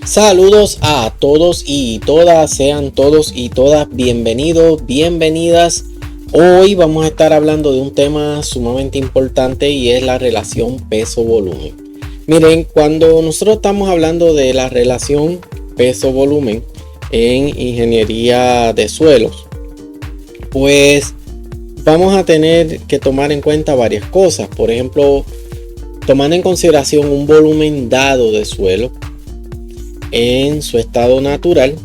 Saludos a todos y todas, sean todos y todas bienvenidos, bienvenidas. Hoy vamos a estar hablando de un tema sumamente importante y es la relación peso-volumen. Miren, cuando nosotros estamos hablando de la relación peso-volumen en ingeniería de suelos, pues vamos a tener que tomar en cuenta varias cosas. Por ejemplo, tomando en consideración un volumen dado de suelo en su estado natural,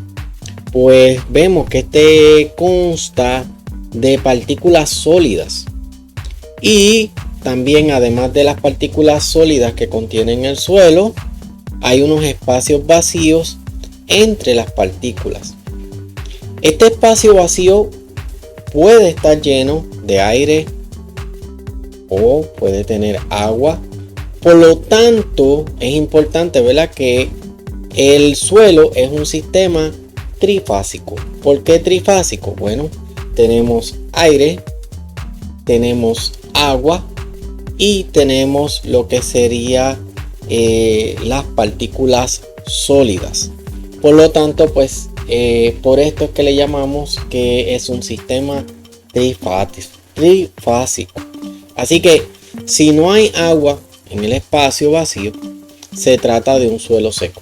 pues vemos que este consta de partículas sólidas y también, además de las partículas sólidas que contienen el suelo, hay unos espacios vacíos entre las partículas. Este espacio vacío puede estar lleno de aire o puede tener agua. Por lo tanto, es importante, ¿verdad?, que el suelo es un sistema trifásico. ¿Por qué trifásico? Bueno, tenemos aire, tenemos agua y tenemos lo que sería las partículas sólidas. Por lo tanto, pues por esto es que le llamamos que es un sistema trifásico. Así que si no hay agua en el espacio vacío, se trata de un suelo seco.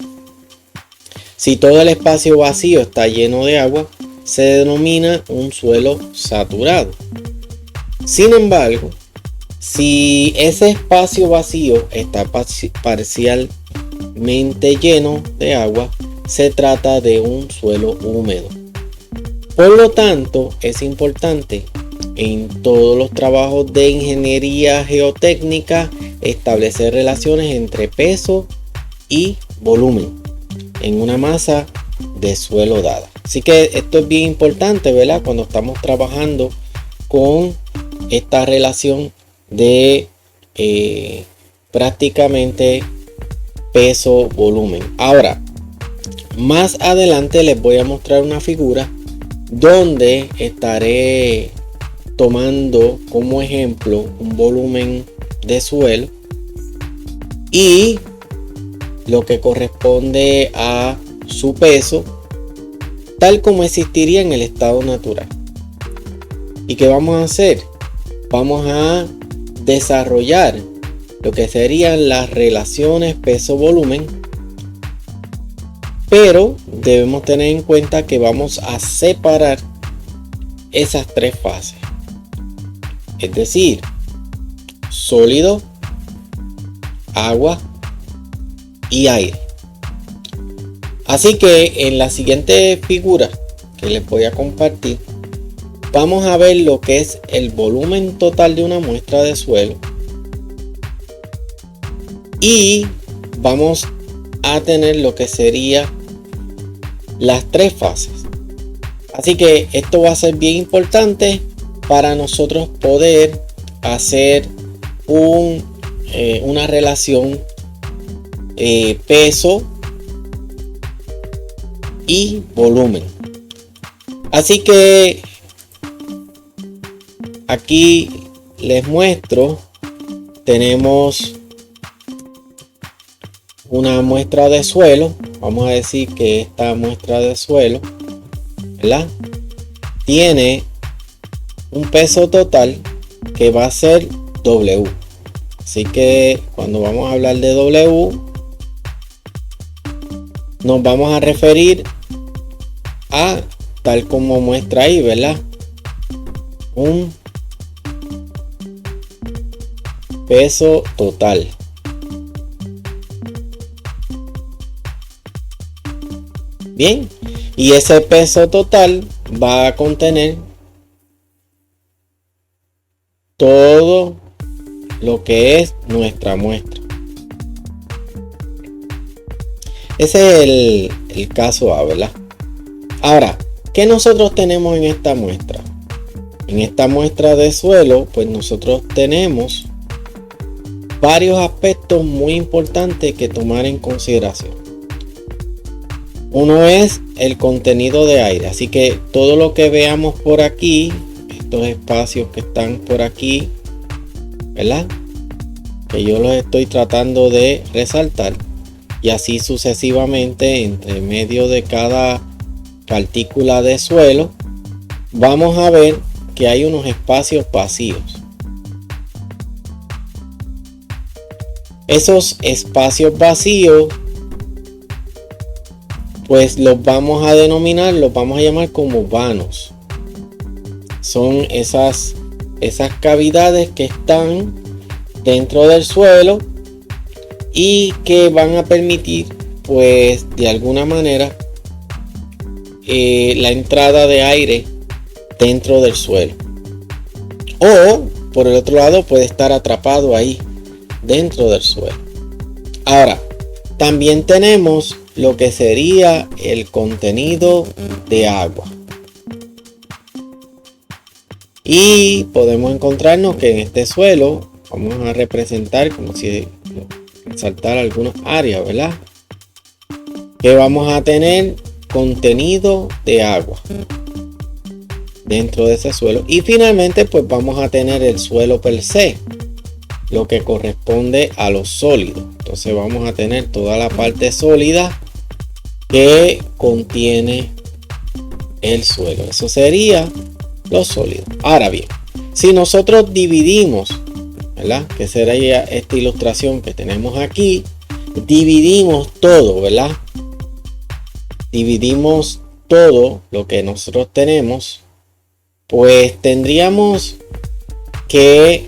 Si todo el espacio vacío está lleno de agua, se denomina un suelo saturado. Sin embargo, si ese espacio vacío está parcialmente lleno de agua, se trata de un suelo húmedo. Por lo tanto, es importante en todos los trabajos de ingeniería geotécnica establecer relaciones entre peso y volumen en una masa de suelo dada. Así que esto es bien importante, ¿verdad?, cuando estamos trabajando con esta relación de prácticamente peso-volumen. Ahora, más adelante les voy a mostrar una figura donde estaré tomando como ejemplo un volumen de suelo y lo que corresponde a su peso, tal como existiría en el estado natural. ¿Y qué vamos a hacer? Vamos a desarrollar lo que serían las relaciones peso-volumen, pero debemos tener en cuenta que vamos a separar esas tres fases, es decir, sólido, agua y aire. Así que en la siguiente figura que les voy a compartir, vamos a ver lo que es el volumen total de una muestra de suelo y vamos a tener lo que sería las tres fases. Así que esto va a ser bien importante para nosotros poder hacer una relación peso y volumen. Así que aquí les muestro, tenemos una muestra de suelo. Vamos a decir que esta muestra de suelo, ¿verdad?, tiene un peso total que va a ser W. Así que cuando vamos a hablar de W, nos vamos a referir a tal como muestra ahí, ¿verdad?, un peso total. Bien, y ese peso total va a contener todo lo que es nuestra muestra. Ese es el caso A, ¿verdad? Ahora, ¿qué nosotros tenemos en esta muestra? En esta muestra de suelo, pues nosotros tenemos varios aspectos muy importantes que tomar en consideración. Uno es el contenido de aire, así que todo lo que veamos por aquí, estos espacios que están por aquí, ¿verdad?, que yo los estoy tratando de resaltar, y así sucesivamente entre medio de cada partícula de suelo, vamos a ver que hay unos espacios vacíos. Esos espacios vacíos, pues los vamos a denominar, los vamos a llamar como vanos. Son esas cavidades que están dentro del suelo y que van a permitir, pues de alguna manera, la entrada de aire dentro del suelo. O por el otro lado puede estar atrapado ahí dentro del suelo. Ahora, también tenemos lo que sería el contenido de agua. Y podemos encontrarnos que en este suelo vamos a representar como si resaltar algunas áreas, ¿verdad? Que vamos a tener contenido de agua dentro de ese suelo. Y finalmente pues vamos a tener el suelo per se, lo que corresponde a lo sólido. Entonces vamos a tener toda la parte sólida que contiene el suelo. Eso sería lo sólido. Ahora bien, si nosotros dividimos, ¿verdad? Que sería esta ilustración que tenemos aquí. Dividimos todo, ¿verdad? Dividimos todo lo que nosotros tenemos. Pues tendríamos que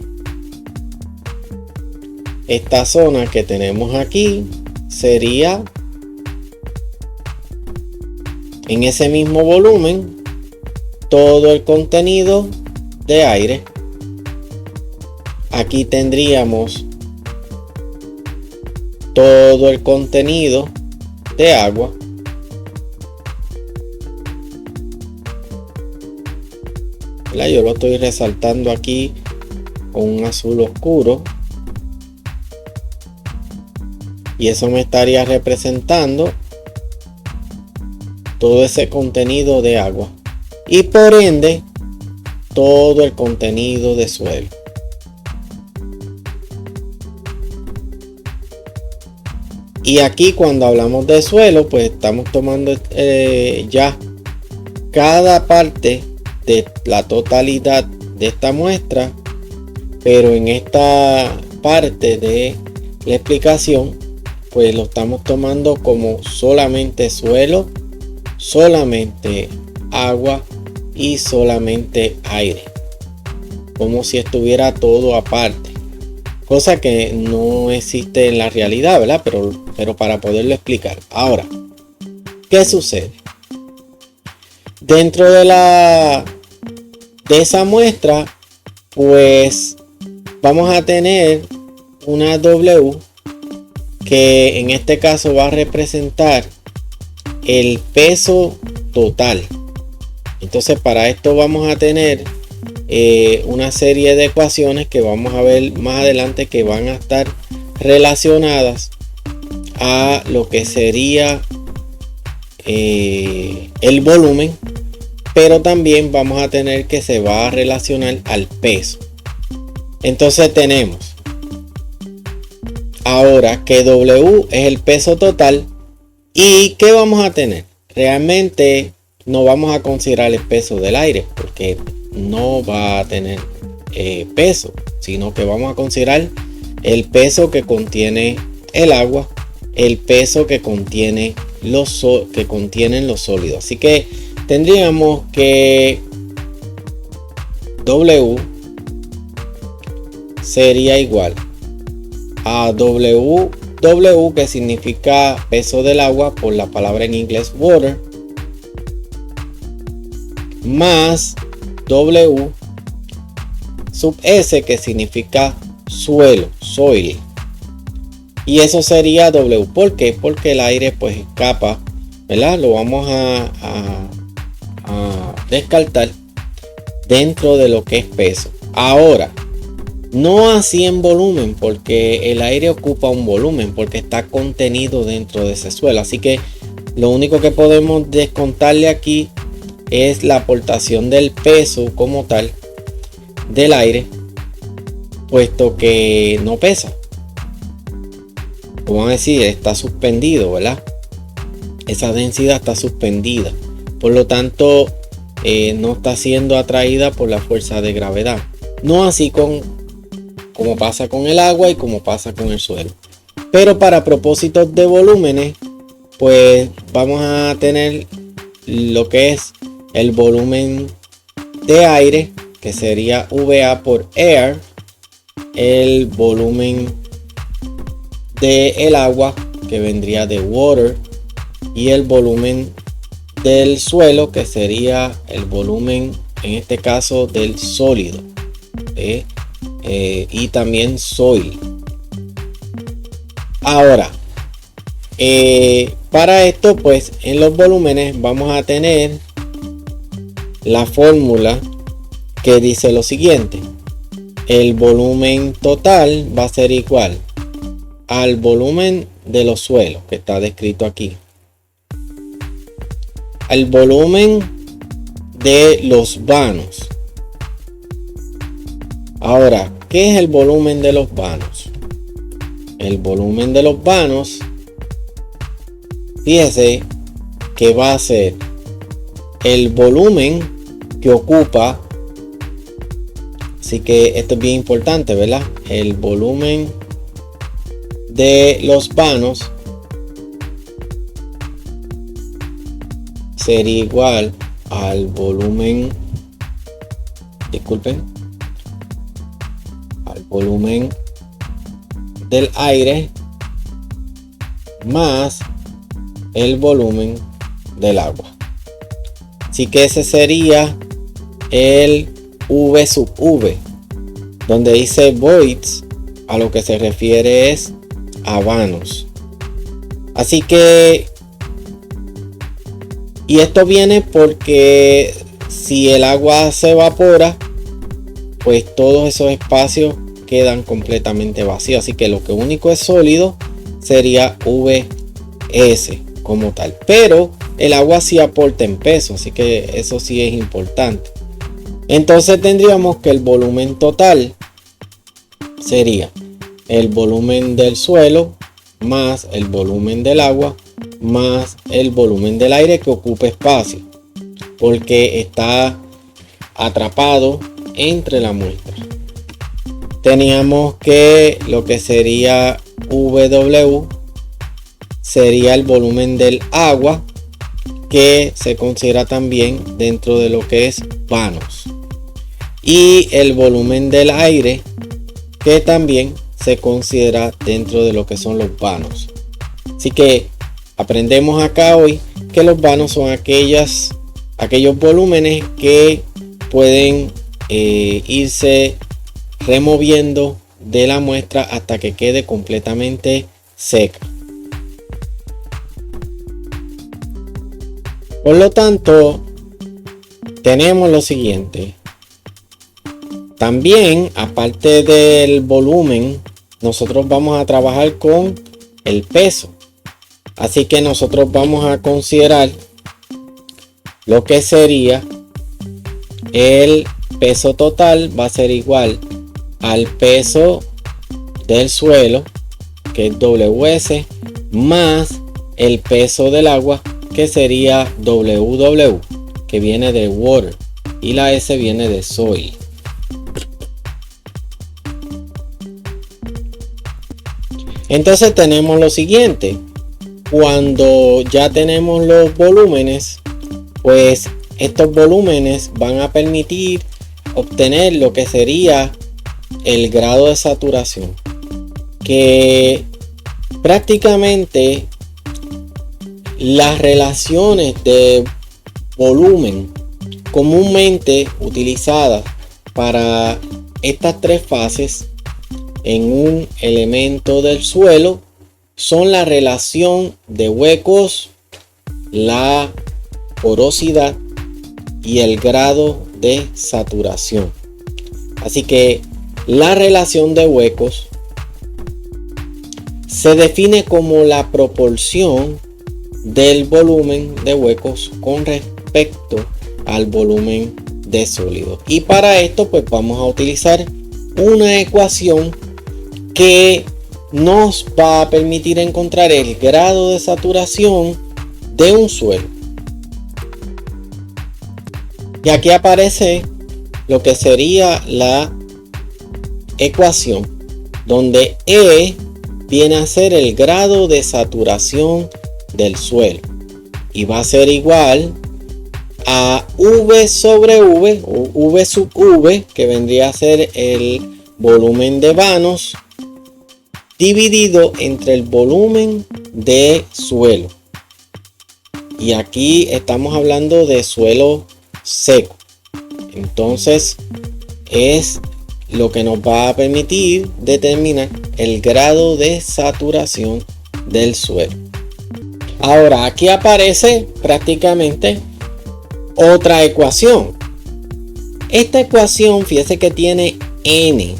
esta zona que tenemos aquí sería en ese mismo volumen todo el contenido de aire. Aquí tendríamos todo el contenido de agua. Yo lo estoy resaltando aquí con un azul oscuro. Y eso me estaría representando todo ese contenido de agua. Y por ende, todo el contenido de suelo. Y aquí cuando hablamos de suelo, pues estamos tomando ya cada parte de la totalidad de esta muestra, pero en esta parte de la explicación pues lo estamos tomando como solamente suelo, solamente agua y solamente aire, como si estuviera todo aparte, cosa que no existe en la realidad, ¿verdad? Pero para poderlo explicar. Ahora, ¿qué sucede? Dentro de esa muestra, pues vamos a tener una W que en este caso va a representar el peso total. Entonces para esto vamos a tener una serie de ecuaciones que vamos a ver más adelante que van a estar relacionadas a lo que sería el volumen, pero también vamos a tener que se va a relacionar al peso. Entonces tenemos ahora que W es el peso total. ¿Y qué vamos a tener? Realmente no vamos a considerar el peso del aire porque no va a tener peso, sino que vamos a considerar el peso que contiene el agua, el peso que contiene que contienen los sólidos. Así que tendríamos que W sería igual a W, que significa peso del agua por la palabra en inglés water, más W sub S, que significa suelo, soil. Y eso sería W. ¿Por qué? Porque el aire pues escapa, ¿verdad? Lo vamos a descartar dentro de lo que es peso. Ahora, no así en volumen, porque el aire ocupa un volumen, porque está contenido dentro de ese suelo. Así que lo único que podemos descontarle aquí es la aportación del peso como tal del aire, puesto que no pesa. vamos a decir, está suspendido, ¿verdad? Esa densidad está suspendida. Por lo tanto, no está siendo atraída por la fuerza de gravedad. No así como pasa con el agua y como pasa con el suelo. Pero para propósitos de volúmenes, pues vamos a tener lo que es el volumen de aire, que sería VA por air, el volumen del agua, que vendría de water, y el volumen del suelo, que sería el volumen, en este caso, del sólido, y también soil. Ahora, para esto, pues en los volúmenes vamos a tener la fórmula que dice lo siguiente: el volumen total va a ser igual al volumen de los suelos, que está descrito aquí, al volumen de los vanos. Ahora, ¿qué es el volumen de los vanos? El volumen de los vanos, fíjese que va a ser el volumen que ocupa, así que esto es bien importante, ¿verdad? El volumen de los vanos sería igual al volumen, al volumen del aire más el volumen del agua. Así que ese sería el V sub V, donde dice voids, a lo que se refiere es a vanos. Así que, y esto viene porque si el agua se evapora, pues todos esos espacios quedan completamente vacíos. Así que lo que único es sólido sería VS como tal. Pero el agua sí aporta en peso, así que eso sí es importante. Entonces tendríamos que el volumen total sería el volumen del suelo más el volumen del agua más el volumen del aire que ocupa espacio, porque está atrapado entre la muestra. Teníamos que lo que sería VW sería el volumen del agua, que se considera también dentro de lo que es vanos, y el volumen del aire, que también se considera dentro de lo que son los vanos. Así que aprendemos acá hoy que los vanos son aquellos volúmenes que pueden irse removiendo de la muestra hasta que quede completamente seca. Por lo tanto, tenemos lo siguiente. También, aparte del volumen, nosotros vamos a trabajar con el peso. Así que nosotros vamos a considerar lo que sería el peso total, va a ser igual al peso del suelo, que es WS, más el peso del agua, que sería WW, que viene de water, y la S viene de soil. Entonces tenemos lo siguiente: cuando ya tenemos los volúmenes, pues estos volúmenes van a permitir obtener lo que sería el grado de saturación, que prácticamente las relaciones de volumen comúnmente utilizadas para estas tres fases en un elemento del suelo son la relación de huecos, la porosidad y el grado de saturación. Así que la relación de huecos se define como la proporción del volumen de huecos con respecto al volumen de sólido. Y para esto pues vamos a utilizar una ecuación que nos va a permitir encontrar el grado de saturación de un suelo. Y aquí aparece lo que sería la ecuación, donde E viene a ser el grado de saturación del suelo y va a ser igual a V sobre V o V sub V, que vendría a ser el volumen de vanos dividido entre el volumen de suelo. Y aquí estamos hablando de suelo seco. Entonces es lo que nos va a permitir determinar el grado de saturación del suelo. Ahora aquí aparece prácticamente otra ecuación. Esta ecuación, fíjese que tiene N.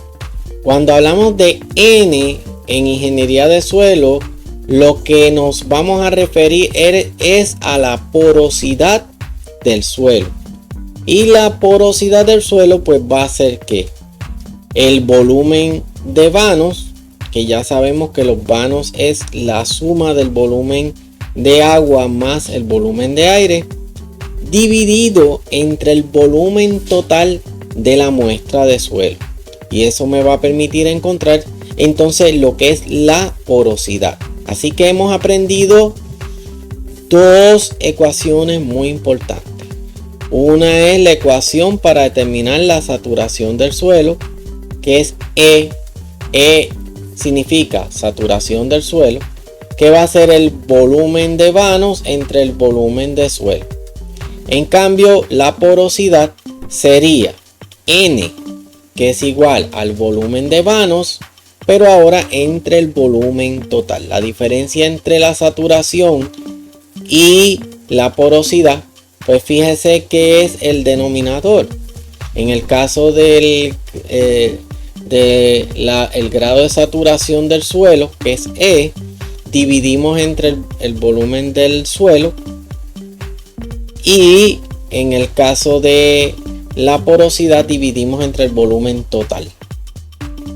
Cuando hablamos de N en ingeniería de suelo, lo que nos vamos a referir es a la porosidad del suelo. Y la porosidad del suelo pues va a ser que el volumen de vanos, que ya sabemos que los vanos es la suma del volumen de agua más el volumen de aire, dividido entre el volumen total de la muestra de suelo. Y eso me va a permitir encontrar entonces lo que es la porosidad. Así que hemos aprendido dos ecuaciones muy importantes. Una es la ecuación para determinar la saturación del suelo, que es E. E significa saturación del suelo, que va a ser el volumen de vanos entre el volumen de suelo. En cambio, la porosidad sería N, que es igual al volumen de vanos, pero ahora entre el volumen total. La diferencia entre la saturación y la porosidad, pues fíjese que es el denominador. En el caso del el grado de saturación del suelo, que es E, dividimos entre el volumen del suelo, y en el caso de la porosidad dividimos entre el volumen total.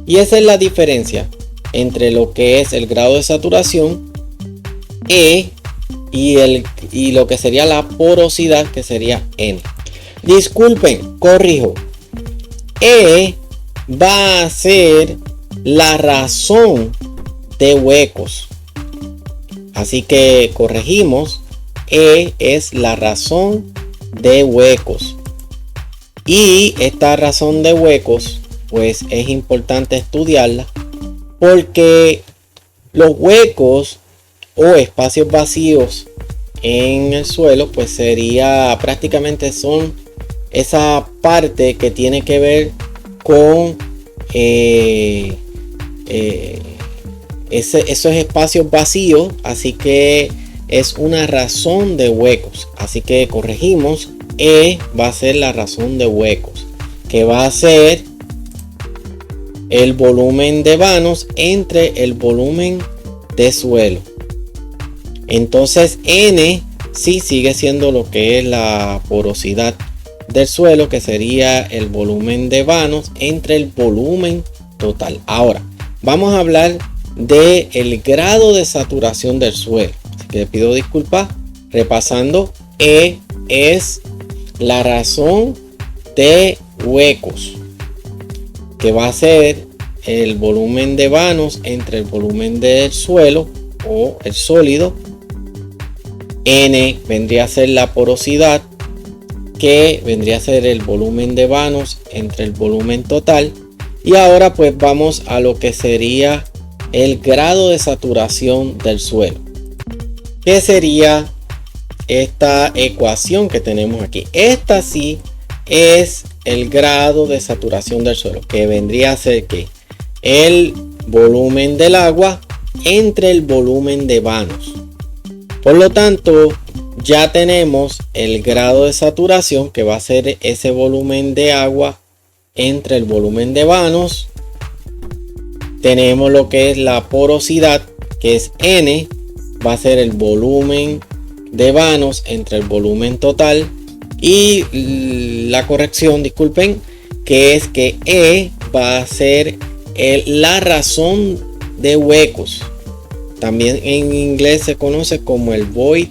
Y esa es la diferencia entre lo que es el grado de saturación E y lo que sería la porosidad, que sería N. Disculpen, corrijo. E va a ser la razón de huecos. Así que corregimos. E es la razón de huecos. Y esta razón de huecos, pues es importante estudiarla, porque los huecos o espacios vacíos en el suelo, pues sería prácticamente son esa parte que tiene que ver con esos espacios vacíos. Así que es una razón de huecos. Así que corregimos. E va a ser la razón de huecos, que va a ser el volumen de vanos entre el volumen de suelo. Entonces N sí sigue siendo lo que es la porosidad del suelo, que sería el volumen de vanos entre el volumen total. Ahora vamos a hablar de el grado de saturación del suelo. Así que le pido disculpas. Repasando, E es la razón de huecos, que va a ser el volumen de vanos entre el volumen del suelo o el sólido. N vendría a ser la porosidad, que vendría a ser el volumen de vanos entre el volumen total. Y ahora pues vamos a lo que sería el grado de saturación del suelo, que sería esta ecuación que tenemos aquí. Esta sí es el grado de saturación del suelo, que vendría a ser que el volumen del agua entre el volumen de vanos. Por lo tanto, ya tenemos el grado de saturación, que va a ser ese volumen de agua entre el volumen de vanos. Tenemos lo que es la porosidad, que es N, va a ser el volumen de vanos entre el volumen total. Y la corrección, disculpen, que es que E va a ser la razón de huecos. También en inglés se conoce como el void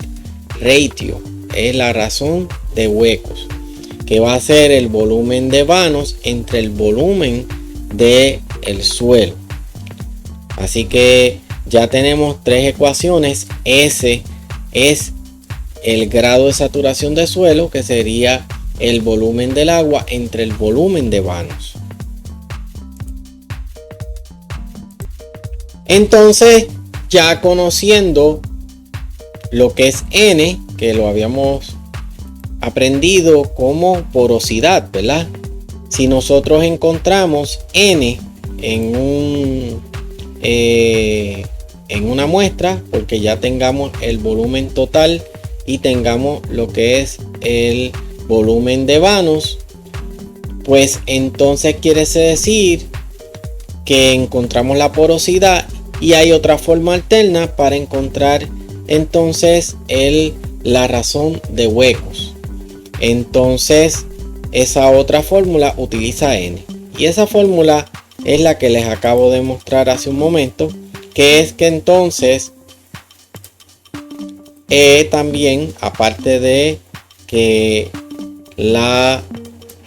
ratio. Es la razón de huecos, que va a ser el volumen de vanos entre el volumen del suelo. Así que ya tenemos tres ecuaciones. S es el grado de saturación de suelo, que sería el volumen del agua entre el volumen de vanos. Entonces, ya conociendo lo que es N, que lo habíamos aprendido como porosidad, ¿verdad? Si nosotros encontramos N en una muestra, porque ya tengamos el volumen total y tengamos lo que es el volumen de vanos, pues entonces quiere decir que encontramos la porosidad, y hay otra forma alterna para encontrar entonces la razón de huecos. Entonces esa otra fórmula utiliza N, y esa fórmula es la que les acabo de mostrar hace un momento, que es que entonces también, aparte de que la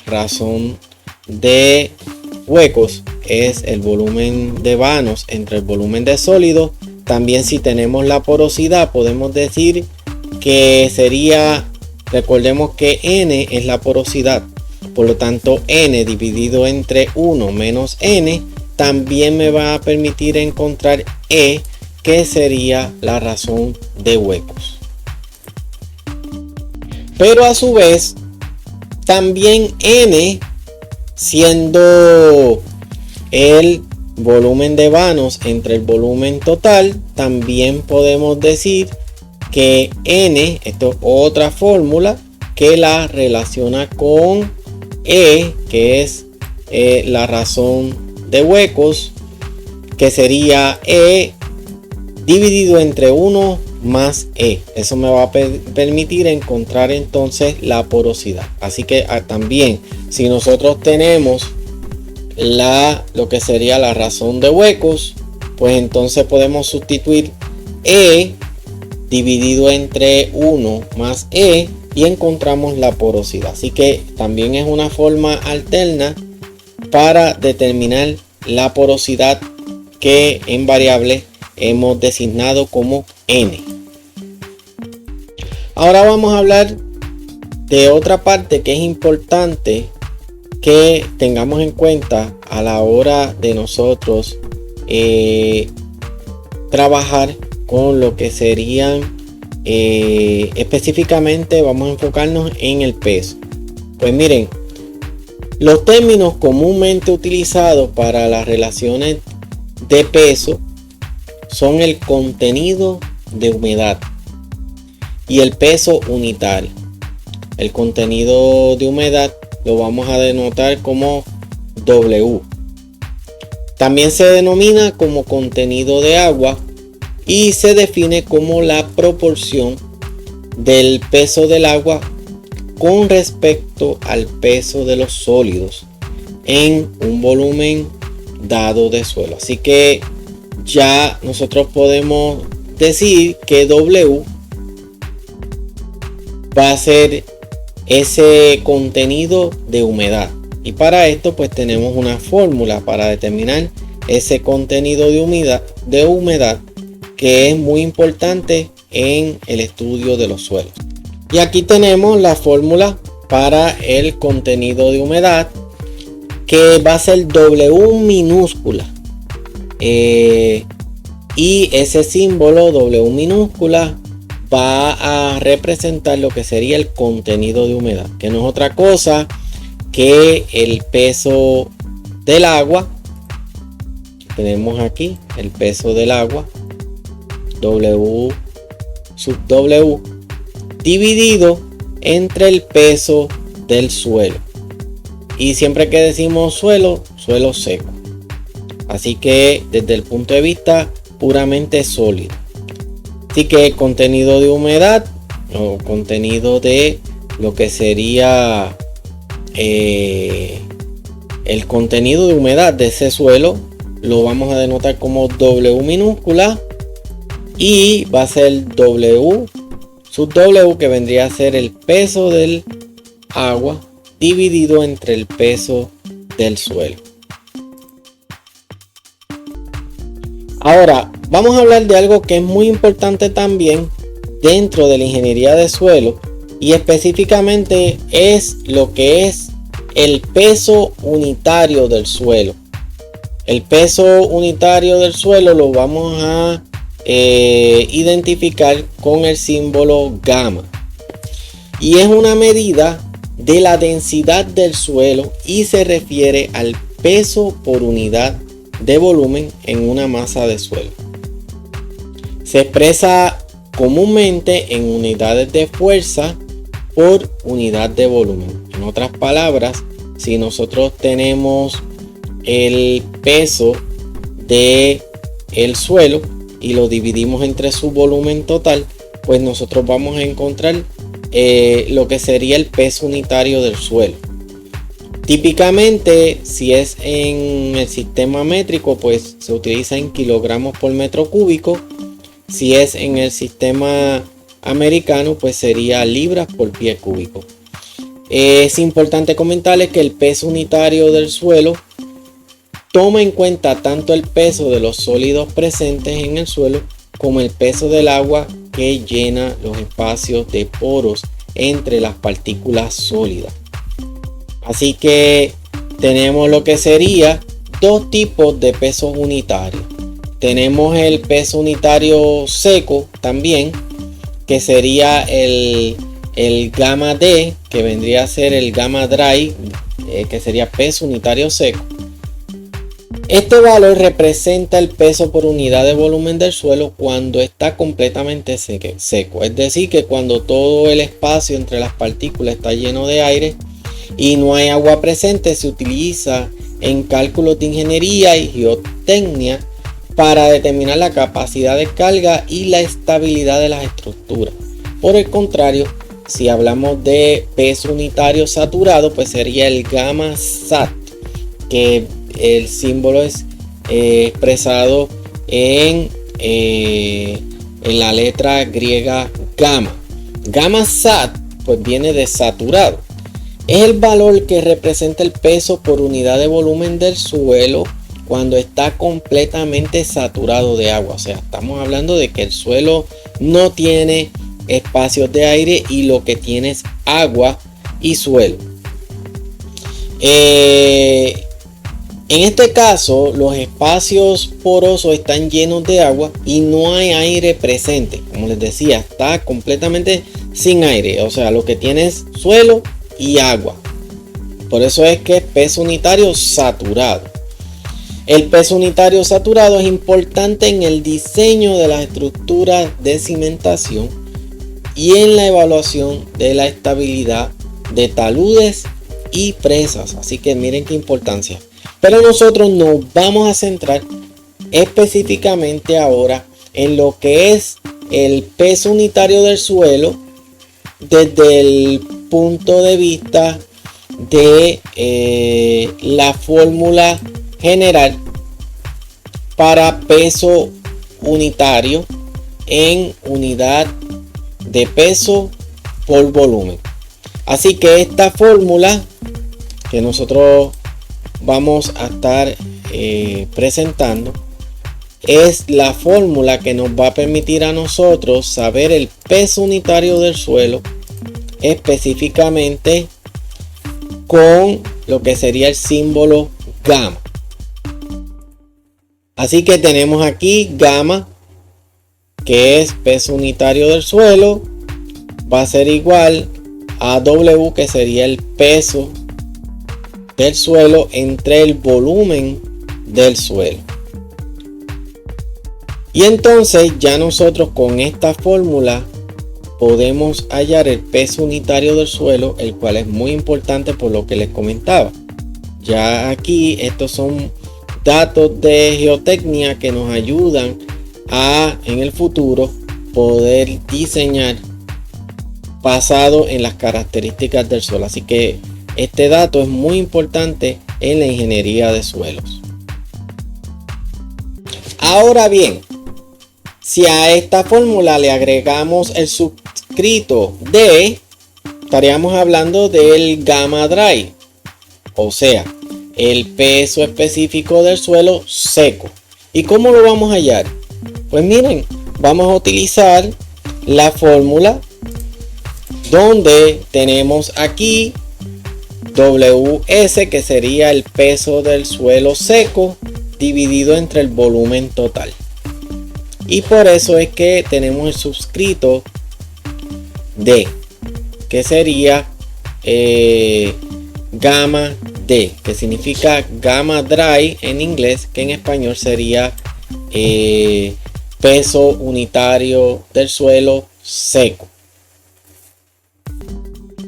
razón de huecos es el volumen de vanos entre el volumen de sólidos, también si tenemos la porosidad podemos decir que sería, recordemos que N es la porosidad, por lo tanto N dividido entre 1 menos N también me va a permitir encontrar E, que sería la razón de huecos. Pero a su vez también N, siendo el volumen de vanos entre el volumen total, también podemos decir que N, esto es otra fórmula que la relaciona con E, que es la razón de huecos, que sería E dividido entre 1 más E. Eso me va a permitir encontrar entonces la porosidad. Así que también, si nosotros tenemos lo que sería la razón de huecos, pues entonces podemos sustituir E dividido entre 1 más E y encontramos la porosidad. Así que también es una forma alterna para determinar la porosidad, que en variable hemos designado como N. Ahora vamos a hablar de otra parte que es importante que tengamos en cuenta a la hora de nosotros trabajar con lo que serían específicamente, vamos a enfocarnos en el peso. Pues miren, los términos comúnmente utilizados para las relaciones de peso son el contenido de humedad y el peso unitario. El contenido de humedad lo vamos a denotar como W. También se denomina como contenido de agua y se define como la proporción del peso del agua con respecto al peso de los sólidos en un volumen dado de suelo. Así que ya nosotros podemos decir que W va a ser ese contenido de humedad, y para esto pues tenemos una fórmula para determinar ese contenido de humedad que es muy importante en el estudio de los suelos. Y aquí tenemos la fórmula para el contenido de humedad, que va a ser W minúscula, y ese símbolo W minúscula va a representar lo que sería el contenido de humedad, que no es otra cosa que el peso del agua. Tenemos aquí el peso del agua, W sub W, dividido entre el peso del suelo. Y siempre que decimos suelo, suelo seco. Así que desde el punto de vista puramente sólido. Así que el contenido de humedad o contenido de lo que sería el contenido de humedad de ese suelo lo vamos a denotar como W minúscula y va a ser W sub W, que vendría a ser el peso del agua dividido entre el peso del suelo. Ahora vamos a hablar de algo que es muy importante también dentro de la ingeniería de suelo, y específicamente es lo que es el peso unitario del suelo. El peso unitario del suelo lo vamos a identificar con el símbolo gamma, y es una medida de la densidad del suelo y se refiere al peso por unidad de volumen en una masa de suelo. Se expresa comúnmente en unidades de fuerza por unidad de volumen. En otras palabras, si nosotros tenemos el peso del suelo y lo dividimos entre su volumen total, pues nosotros vamos a encontrar lo que sería el peso unitario del suelo. Típicamente, si es en el sistema métrico, pues se utiliza en kilogramos por metro cúbico. Si es en el sistema americano, pues sería libras por pie cúbico. Es importante comentarles que el peso unitario del suelo toma en cuenta tanto el peso de los sólidos presentes en el suelo como el peso del agua que llena los espacios de poros entre las partículas sólidas. Así que tenemos lo que sería dos tipos de pesos unitarios. Tenemos el peso unitario seco también, que sería el gamma D, que vendría a ser el gamma dry, que sería peso unitario seco. Este valor representa el peso por unidad de volumen del suelo cuando está completamente seco. Es decir, que cuando todo el espacio entre las partículas está lleno de aire y no hay agua presente, se utiliza en cálculos de ingeniería y geotecnia para determinar la capacidad de carga y la estabilidad de las estructuras. Por el contrario, si hablamos de peso unitario saturado, pues sería el gamma sat, que el símbolo es expresado en la letra griega gamma. Gamma sat pues viene de saturado. Es el valor que representa el peso por unidad de volumen del suelo cuando está completamente saturado de agua. O sea, estamos hablando de que el suelo no tiene espacios de aire y lo que tiene es agua y suelo. En este caso, los espacios porosos están llenos de agua y no hay aire presente. Como les decía, está completamente sin aire. O sea, lo que tiene es suelo y agua. Por eso es que es peso unitario saturado. El peso unitario saturado es importante en el diseño de las estructuras de cimentación y en la evaluación de la estabilidad de taludes y presas. Así que miren qué importancia. Pero nosotros nos vamos a centrar específicamente ahora en lo que es el peso unitario del suelo desde el punto de vista de la fórmula general para peso unitario en unidad de peso por volumen. Así que esta fórmula que nosotros vamos a estar presentando es la fórmula que nos va a permitir a nosotros saber el peso unitario del suelo, específicamente con lo que sería el símbolo gamma. Así que tenemos aquí gamma, que es peso unitario del suelo, va a ser igual a W, que sería el peso del suelo entre el volumen del suelo. Y entonces ya nosotros con esta fórmula podemos hallar el peso unitario del suelo, el cual es muy importante por lo que les comentaba. Ya aquí estos son datos de geotecnia que nos ayudan a en el futuro poder diseñar basado en las características del suelo. Así que este dato es muy importante en la ingeniería de suelos. Ahora bien, si a esta fórmula le agregamos el suscrito D, estaríamos hablando del gamma dry, o sea, el peso específico del suelo seco. ¿Y cómo lo vamos a hallar? Pues miren, vamos a utilizar la fórmula donde tenemos aquí WS, que sería el peso del suelo seco dividido entre el volumen total. Y por eso es que tenemos el suscrito D, que sería gamma D, que significa gamma dry en inglés, que en español sería peso unitario del suelo seco.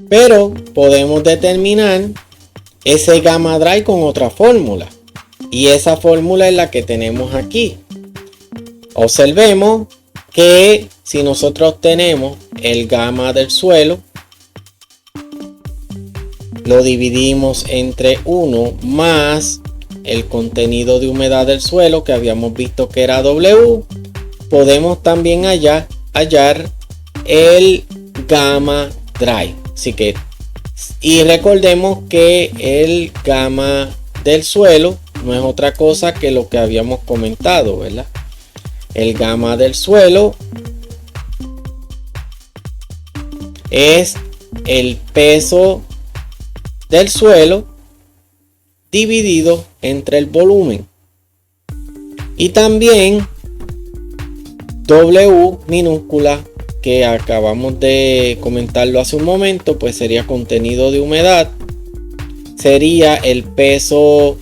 Pero podemos determinar ese gamma dry con otra fórmula, y esa fórmula es la que tenemos aquí. Observemos que si nosotros tenemos el gamma del suelo, lo dividimos entre 1 más el contenido de humedad del suelo, que habíamos visto que era W, podemos también hallar el gamma dry. Así que, y recordemos que el gamma del suelo no es otra cosa que lo que habíamos comentado, ¿verdad? El gamma del suelo es el peso del suelo dividido entre el volumen. Y también W minúscula, que acabamos de comentarlo hace un momento, pues sería contenido de humedad, sería el peso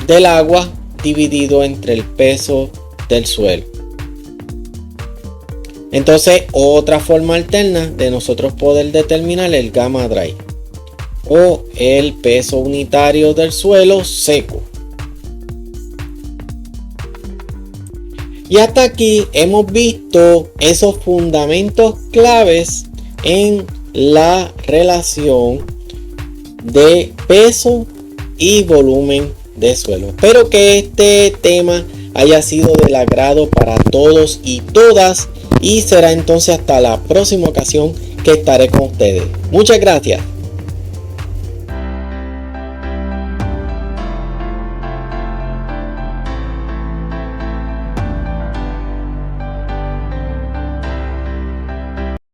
del agua dividido entre el peso del suelo. Entonces, otra forma alterna de nosotros poder determinar el gamma dry o el peso unitario del suelo seco. Y hasta aquí hemos visto esos fundamentos claves en la relación de peso y volumen de suelo. Espero que este tema haya sido del agrado para todos y todas, y será entonces hasta la próxima ocasión que estaré con ustedes. Muchas gracias.